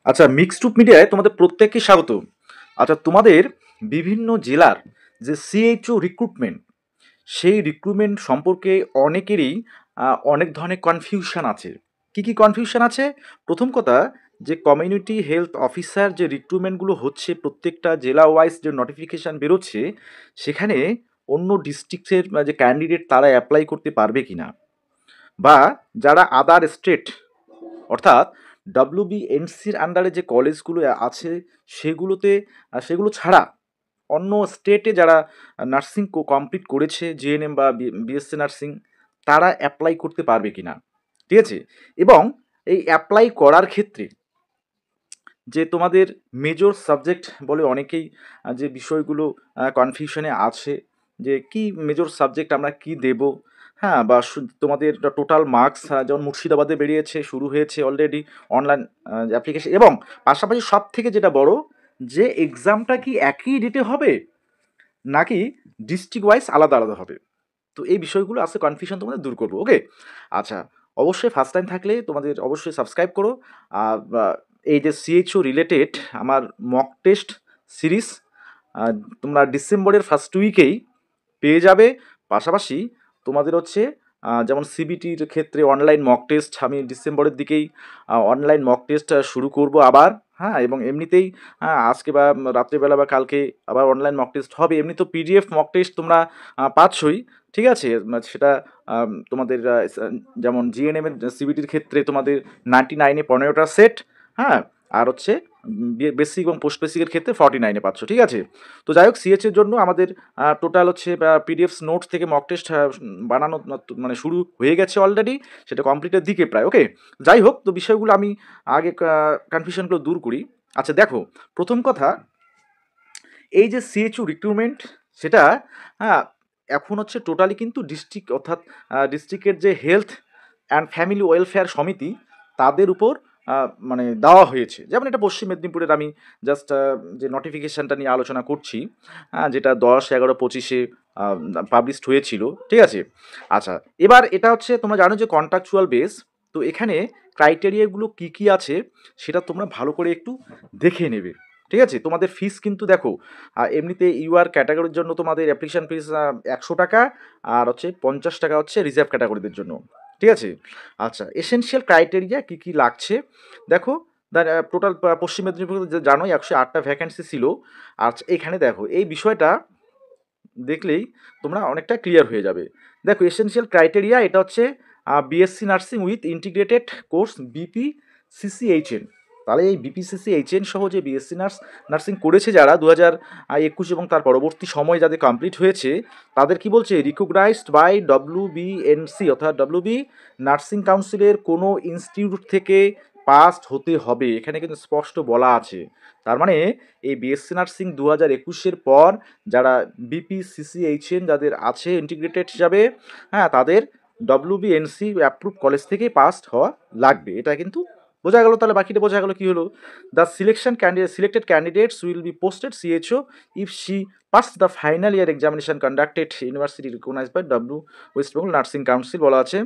আচ্ছা, মিক্সড উপ মিডিয়ায় তোমাদের প্রত্যেককে স্বাগত। আচ্ছা, তোমাদের বিভিন্ন জেলার যে সিএইচও রিক্রুটমেন্ট, সেই রিক্রুটমেন্ট সম্পর্কে অনেকেরই অনেক ধরনের কনফিউশন আছে। কি কি কনফিউশন আছে? প্রথম কথা, যে কমিউনিটি হেলথ অফিসার যে রিক্রুটমেন্টগুলো হচ্ছে, প্রত্যেকটা জেলা ওয়াইজ যে নোটিফিকেশান বেরোচ্ছে, সেখানে অন্য ডিস্ট্রিক্টের যে ক্যান্ডিডেট তারা অ্যাপ্লাই করতে পারবে কি না, বা যারা আদার স্টেট অর্থাৎ ডব্লিউবিএনসির আন্ডারে যে কলেজগুলো আছে, সেগুলোতে সেগুলো ছাড়া অন্য স্টেটে যারা নার্সিং কমপ্লিট করেছে, জিএনএম বা বিএসসি নার্সিং, তারা অ্যাপ্লাই করতে পারবে কিনা, ঠিক আছে? এবং এই অ্যাপ্লাই করার ক্ষেত্রে যে তোমাদের মেজর সাবজেক্ট বলে অনেকেই যে বিষয়গুলো কনফিউশনে আছে, যে কি মেজর সাবজেক্ট আমরা কি দেব, হ্যাঁ, বা তোমাদের টোটাল মার্কস যেমন মুর্শিদাবাদে বেরিয়েছে, শুরু হয়েছে অলরেডি অনলাইন অ্যাপ্লিকেশন, এবং পাশাপাশি সব থেকে যেটা বড়, যে এক্সামটা কি একই ডেটে হবে নাকি ডিস্ট্রিক্ট ওয়াইজ আলাদা আলাদা হবে। তো এই বিষয়গুলো আছে, কনফিউশন তোমাদের দূর করবো। ওকে, আচ্ছা, অবশ্যই ফার্স্ট টাইম থাকলে তোমাদের অবশ্যই সাবস্ক্রাইব করো। বা এই যে সিএইচও রিলেটেড আমার মক টেস্ট সিরিজ তোমরা ডিসেম্বরের ফার্স্ট উইকেই পেয়ে যাবে। পাশাপাশি তোমাদের হচ্ছে যেমন সিবিটির ক্ষেত্রে অনলাইন মক টেস্ট আমি ডিসেম্বরের দিকেই অনলাইন মক টেস্ট শুরু করব আবার, হ্যাঁ, এবং এমনিতেই আজকে বা রাত্রেবেলা বা কালকে আবার অনলাইন মক টেস্ট হবে। এমনি তো পিডিএফ মক টেস্ট তোমরা পাচ্ছই, ঠিক আছে? সেটা তোমাদের যেমন জিএনএম এর সিবিটির ক্ষেত্রে তোমাদের 99-এ 15টা সেট, হ্যাঁ, আর হচ্ছে বেসিক এবং পোস্ট বেসিকের ক্ষেত্রে 49-এ পাচ্ছ, ঠিক আছে? তো যাই হোক, সিএচ এর জন্য আমাদের টোটাল হচ্ছে পিডিএফ নোটস থেকে মক টেস্ট বানানো মানে শুরু হয়ে গেছে অলরেডি, সেটা কমপ্লিটের দিকে প্রায়। ওকে, যাই হোক, তো বিষয়গুলো আমি আগে কনফিউশনগুলো দূর করি। আচ্ছা দেখো, প্রথম কথা, এই যে সিএচইউ রিক্রুটমেন্ট, সেটা হ্যাঁ এখন হচ্ছে টোটালি কিন্তু ডিস্ট্রিক্ট, অর্থাৎ ডিস্ট্রিক্টের যে হেলথ অ্যান্ড ফ্যামিলি ওয়েলফেয়ার সমিতি, তাদের উপর মানে দেওয়া হয়েছে। যেমন এটা পশ্চিম মেদিনীপুরের আমি জাস্ট যে নোটিফিকেশানটা নিয়ে আলোচনা করছি, যেটা 10/11/25-এ পাবলিশড হয়েছিল, ঠিক আছে? আচ্ছা, এবার এটা হচ্ছে তোমরা জানো যে কন্ট্রাকচুয়াল বেস। তো এখানে ক্রাইটেরিয়াগুলো কি কি আছে সেটা তোমরা ভালো করে একটু দেখে নেবে, ঠিক আছে? তোমাদের ফিস কিন্তু দেখো, এমনিতে ইউআর ক্যাটাগরির জন্য তোমাদের অ্যাপ্লিকেশন ফিস 100 টাকা, আর হচ্ছে 50 টাকা হচ্ছে রিজার্ভ ক্যাটাগরিদের জন্য, ঠিক আছে? আচ্ছা, এসেনশিয়াল ক্রাইটেরিয়া কি কি লাগছে দেখো। টোটাল পশ্চিম মেদিনীপুর জানোই 108টা ভ্যাকেন্সি ছিল। আর এখানে দেখো, এই বিষয়টা দেখলেই তোমরা অনেকটা ক্লিয়ার হয়ে যাবে। দেখো, এসেনশিয়াল ক্রাইটেরিয়া এটা হচ্ছে BSc nursing with integrated course BP CCHN. তাহলে এই বিপিসিসিএইচএন সহ যে বিএসসি নার্সিং করেছে যারা 2021 এবং তার পরবর্তী সময় যাদের কমপ্লিট হয়েছে, তাদের কি বলছে, রিকগনাইজড বাই ডব্লিউবিএনসি অর্থাৎ ডব্লিউবি নার্সিং কাউন্সিলের কোনো ইনস্টিটিউট থেকে পাস্ট হতে হবে, এখানে কিন্তু স্পষ্ট বলা আছে। তার মানে এই বিএসসি নার্সিং 2021-এর পর যারা বিপিসিসিএইচএন যাদের আছে ইন্টিগ্রেটেড হিসাবে, হ্যাঁ, তাদের ডব্লিউবিএনসি অ্যাপ্রুভ কলেজ থেকে পাস্ট হওয়া লাগবে। এটা কিন্তু বোঝা গেল। তাহলে বাকিটা বোঝা গেল কি হলো, the selected candidates will be posted CHO if she pass the final year examination conducted university recognize by West Bengal nursing council বলা আছে।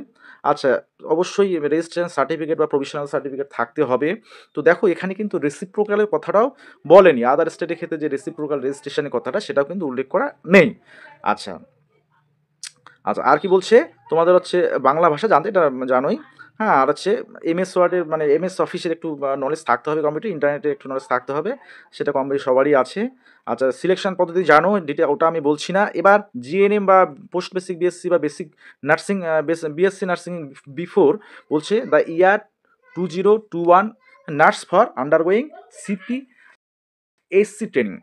আচ্ছা, অবশ্যই রেজিস্ট্রেশন সার্টিফিকেট বা প্রভিশনাল সার্টিফিকেট থাকতে হবে। তো দেখো, এখানে কিন্তু রেসিপ্রোকালের কথাটাও বলেনি। আদার স্টেটের ক্ষেত্রে যে রেসিপ্রোকাল রেজিস্ট্রেশনের কথাটা, সেটাও কিন্তু উল্লেখ করা নেই। আচ্ছা আচ্ছা, আর কি বলছে, তোমাদের হচ্ছে বাংলা ভাষা জানতে, এটা জানোই, হ্যাঁ, আর হচ্ছে এমএস ওয়ার্ডের মানে এমএস অফিসের একটু নলেজ থাকতে হবে, কম্পিউটার ইন্টারনেটে একটু নলেজ থাকতে হবে, সেটা কম বেশি সবারই আছে। আচ্ছা, সিলেকশন পদ্ধতি জানো, ডিটেল ওটা আমি বলছি না। এবার জিএনএম বা পোস্ট বেসিক বিএসসি বা basic nursing BSc nursing before বলছে the year 2021 nurse for undergoing CP SC training.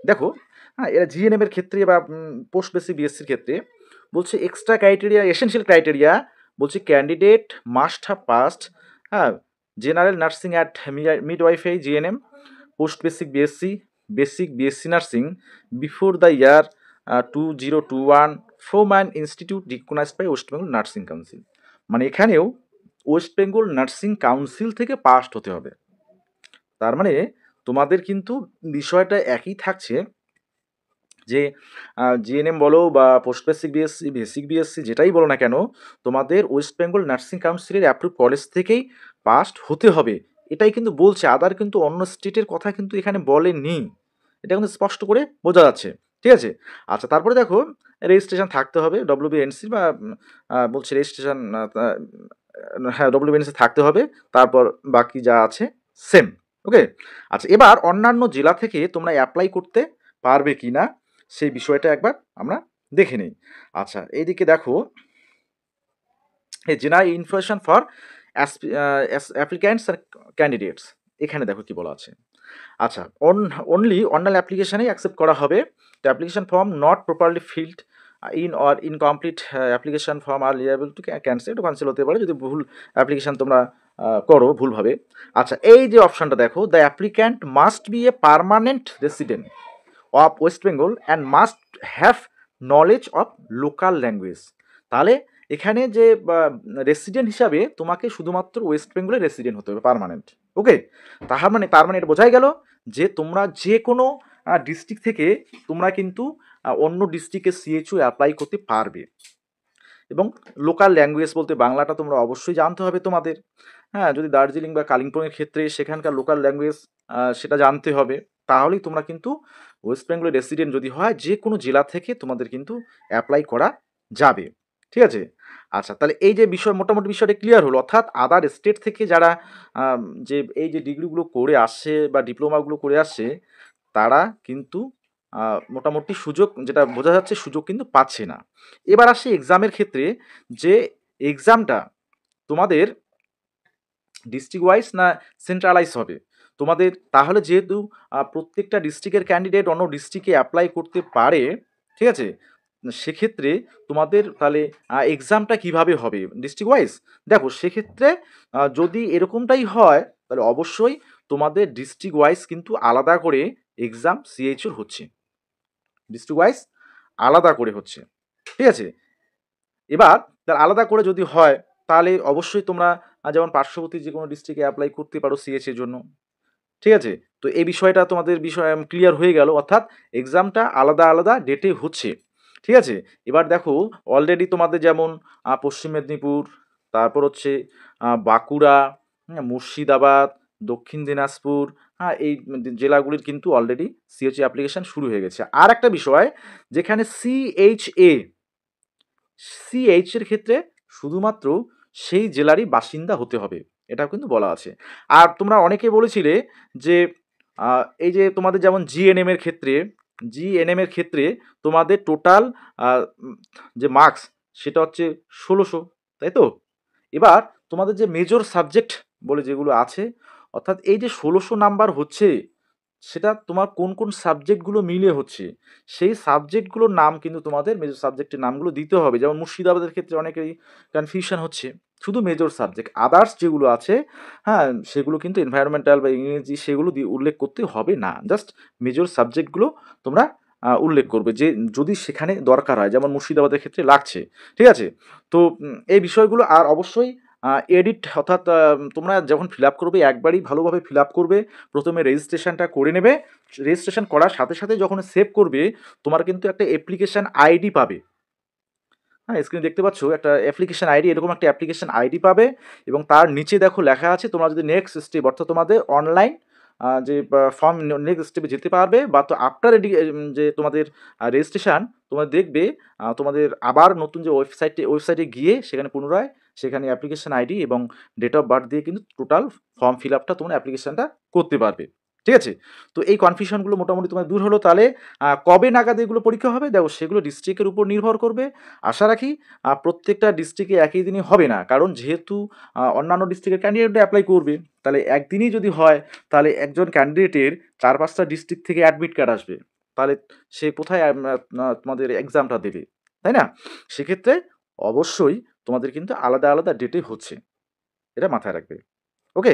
দেখো, হ্যাঁ, এরা জিএনএম এর ক্ষেত্রে বা পোস্ট বেসিক বিএসসির ক্ষেত্রে বলছে এক্সট্রা ক্রাইটেরিয়া, এসেনশিয়াল ক্রাইটেরিয়া বলছে ক্যান্ডিডেট মাস্ট হ্যাভ পাস্ট, হ্যাঁ, general nursing at midwifery GNM, post basic BSc, basic BSc nursing before the year 2021 from an institute recognised by West Bengal nursing council. মানে এখানেও West Bengal nursing council থেকে passed হতে হবে। তার মানে তোমাদের কিন্তু বিষয়টা একই থাকছে, যে জিএনএম বলো বা post basic BSc, basic BSc যেটাই বলো না কেন, তোমাদের ওয়েস্ট বেঙ্গল নার্সিং কাউন্সিলের অ্যাপ্রুভ কলেজ থেকেই পাস্ট হতে হবে। এটাই কিন্তু বলছে, আদার কিন্তু অন্য স্টেটের কথা কিন্তু এখানে বলেনি, এটা কিন্তু স্পষ্ট করে বোঝা যাচ্ছে। ঠিক আছে? আচ্ছা, তারপরে দেখো রেজিস্ট্রেশন থাকতে হবে ডব্লিউবিএনসি বা বলছে রেজিস্ট্রেশন হ্যাঁ ডব্লিউবিএনসি থাকতে হবে, তারপর বাকি যা আছে সেম। ওকে। আচ্ছা, এবার অন্যান্য জেলা থেকে তোমরা অ্যাপ্লাই করতে পারবে কি না সেই বিষয়টা একবার আমরা দেখে নিই। আচ্ছা, এইদিকে দেখো জেনারেল ইনফরমেশন ফর অ্যাপ্লিক্যান্টস আর ক্যান্ডিডেটস, এখানে দেখো কি বলা আছে। আচ্ছা, অনলি অনলাইন অ্যাপ্লিকেশানেই অ্যাকসেপ্ট করা হবে। The application form not properly filled in or incomplete application form are liable to cancel, একটু ক্যান্সেল হতে পারে যদি ভুল অ্যাপ্লিকেশান তোমরা করো ভুলভাবে। আচ্ছা, এই যে অপশানটা দেখো, the applicant must B a permanent resident of West Bengal and must have knowledge of local language. তাহলে এখানে যে রেসিডেন্ট হিসাবে তোমাকে শুধুমাত্র ওয়েস্ট বেঙ্গলের রেসিডেন্ট হতে হবে, পার্মানেন্ট। ওকে। তার মানে এটা বোঝাই গেল যে তোমরা যে কোনো ডিস্ট্রিক্ট থেকে তোমরা কিন্তু অন্য ডিস্ট্রিক্টে সিএইচও অ্যাপ্লাই করতে পারবে। এবং লোকাল ল্যাঙ্গুয়েজ বলতে বাংলাটা তোমরা অবশ্যই জানতে হবে তোমাদের। হ্যাঁ, যদি দার্জিলিং বা কালিম্পংয়ের ক্ষেত্রে সেখানকার লোকাল ল্যাঙ্গুয়েজ সেটা জানতে হবে, তাহলেই তোমরা কিন্তু ওয়েস্ট বেঙ্গলের রেসিডেন্ট যদি হয় যে কোনো জেলা থেকে তোমাদের কিন্তু অ্যাপ্লাই করা যাবে। ঠিক আছে? আচ্ছা, তাহলে এই যে বিষয় মোটামুটি বিষয়টা ক্লিয়ার হলো, অর্থাৎ আদার স্টেট থেকে যারা যে এই যে ডিগ্রিগুলো করে আসছে বা ডিপ্লোমাগুলো করে আসছে, তারা কিন্তু মোটামুটি সুযোগ, যেটা বোঝা যাচ্ছে সুযোগ কিন্তু পাচ্ছে না। এবার আসি এক্সামের ক্ষেত্রে, যে এক্সামটা তোমাদের ডিস্ট্রিক্ট ওয়াইজ না সেন্ট্রালাইজ হবে তোমাদের। তাহলে যেহেতু প্রত্যেকটা ডিস্ট্রিক্টের ক্যান্ডিডেট অন্য ডিস্ট্রিক্টে অ্যাপ্লাই করতে পারে, ঠিক আছে, সেক্ষেত্রে তোমাদের তাহলে এক্সামটা কিভাবে হবে ডিস্ট্রিক্ট ওয়াইজ। দেখো সেক্ষেত্রে যদি এরকমটাই হয় তাহলে অবশ্যই তোমাদের ডিস্ট্রিক্ট ওয়াইজ কিন্তু আলাদা করে এক্সাম সিএইচওর হচ্ছে, ডিস্ট্রিক্ট ওয়াইজ আলাদা করে হচ্ছে। ঠিক আছে? এবার তার আলাদা করে যদি হয় তাহলে অবশ্যই তোমরা যেমন পার্শ্ববর্তী যে কোনো ডিস্ট্রিক্টে অ্যাপ্লাই করতে পারো সিএইচ এর জন্য। ঠিক আছে? তো এই বিষয়টা তোমাদের বিষয় ক্লিয়ার হয়ে গেল, অর্থাৎ এক্সামটা আলাদা আলাদা ডেটে হচ্ছে। ঠিক আছে? এবার দেখো অলরেডি তোমাদের যেমন পশ্চিম মেদিনীপুর, তারপর হচ্ছে বাঁকুড়া, মুর্শিদাবাদ, দক্ষিণ দিনাজপুর, এই জেলাগুলির কিন্তু অলরেডি সিএইচএ অ্যাপ্লিকেশন শুরু হয়ে গেছে। আর একটা বিষয়, যেখানে সিএইচ এর ক্ষেত্রে শুধুমাত্র সেই জেলারই বাসিন্দা হতে হবে, এটাও কিন্তু বলা আছে। আর তোমরা অনেকে বলেছিলে যে এই যে তোমাদের যেমন জিএনএম এর ক্ষেত্রে তোমাদের টোটাল যে মার্কস সেটা হচ্ছে ১৬০০, তাই তো? এবার তোমাদের যে মেজর সাবজেক্ট বলে যেগুলো আছে, অর্থাৎ এই যে ১৬০০ নাম্বার হচ্ছে, সেটা তোমার কোন কোন সাবজেক্টগুলো মিলে হচ্ছে, সেই সাবজেক্টগুলোর নাম কিন্তু তোমাদের মেজর সাবজেক্টের নামগুলো দিতে হবে। যেমন মুর্শিদাবাদের ক্ষেত্রে অনেকেরই কনফিউশন হচ্ছে, শুধু মেজর সাবজেক্ট, আদার্স যেগুলো আছে হ্যাঁ সেগুলো কিন্তু এনভায়রনমেন্টাল বা ইংরেজি সেগুলো দিয়ে উল্লেখ করতে হবে না, জাস্ট মেজর সাবজেক্টগুলো তোমরা উল্লেখ করবে যে যদি সেখানে দরকার হয়, যেমন মুর্শিদাবাদের ক্ষেত্রে লাগছে। ঠিক আছে? তো এই বিষয়গুলো, আর অবশ্যই এডিট, অর্থাৎ তোমরা যখন ফিল আপ করবে একবারই ভালোভাবে ফিল আপ করবে। প্রথমে রেজিস্ট্রেশনটা করে নেবে, রেজিস্ট্রেশন করার সাথে সাথে যখন সেভ করবে তোমার কিন্তু একটা অ্যাপ্লিকেশান আইডি পাবে। হ্যাঁ, স্ক্রিনে দেখতে পাচ্ছ একটা অ্যাপ্লিকেশন আইডি, এরকম একটা অ্যাপ্লিকেশন আইডি পাবে এবং তার নিচে দেখো লেখা আছে তোমরা যদি নেক্সট স্টেপ, অর্থাৎ তোমাদের অনলাইন যে ফর্ম নেক্সট স্টেপে যেতে পারবে, বা তো আফটার যে তোমাদের রেজিস্ট্রেশন তোমাদের দেখবে তোমাদের আবার নতুন যে ওয়েবসাইটে গিয়ে সেখানে পুনরায় সেখানে অ্যাপ্লিকেশন আইডি এবং ডেট অফ বার্থ দিয়ে কিন্তু টোটাল ফর্ম ফিল আপটা তোমরা অ্যাপ্লিকেশনটা করতে পারবে। ঠিক আছে? তো এই কনফিউশনগুলো মোটামুটি তোমার দূর হলো। তাহলে কবে নাগাদ এগুলো পরীক্ষা হবে দেখো সেগুলো ডিস্ট্রিক্টের উপর নির্ভর করবে। আশা রাখি প্রত্যেকটা ডিস্ট্রিক্টে একই দিনে হবে না, কারণ যেহেতু অন্যান্য ডিস্ট্রিক্টের ক্যান্ডিডেটরা অ্যাপ্লাই করবে, তাহলে একদিনই যদি হয় তাহলে একজন ক্যান্ডিডেটের ৪-৫টা ডিস্ট্রিক্ট থেকে অ্যাডমিট কার্ড আসবে, তাহলে সে কোথায় তোমাদের এক্সামটা দেবে, তাই না? সেক্ষেত্রে অবশ্যই তোমাদের কিন্তু আলাদা আলাদা ডেটে হচ্ছে, এটা মাথায় রাখবে। ওকে?